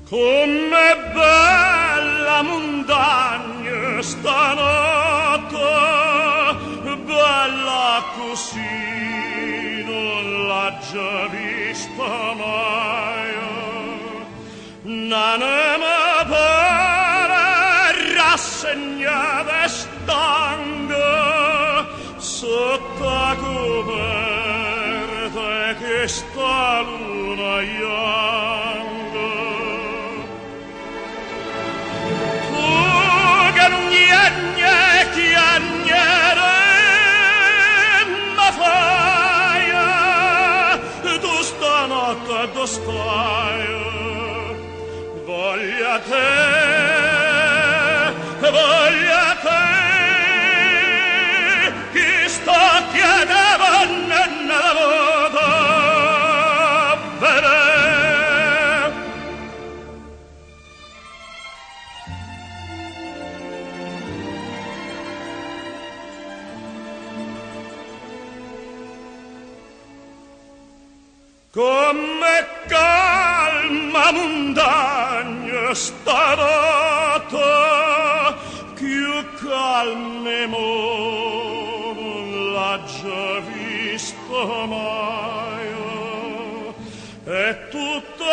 Com'è bella montagna stanotte, bella così non l'ha già vista mai. N'anima pare rassegnata e stanca sotto la coperta che sta luna bianca. Dove stai? Voglia te, chi sto chiedendo nella vita vedere. Come calma montagna stanotte, più calme mo non l'ha già vista mai. E tutto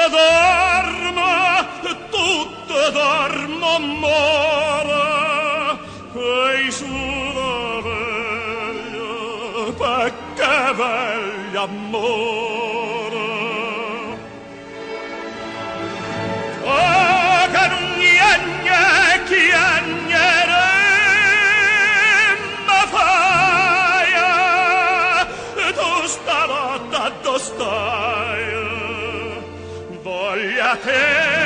dormo amore, e i suo veglio, perché veglio amore. Stai, voglia te.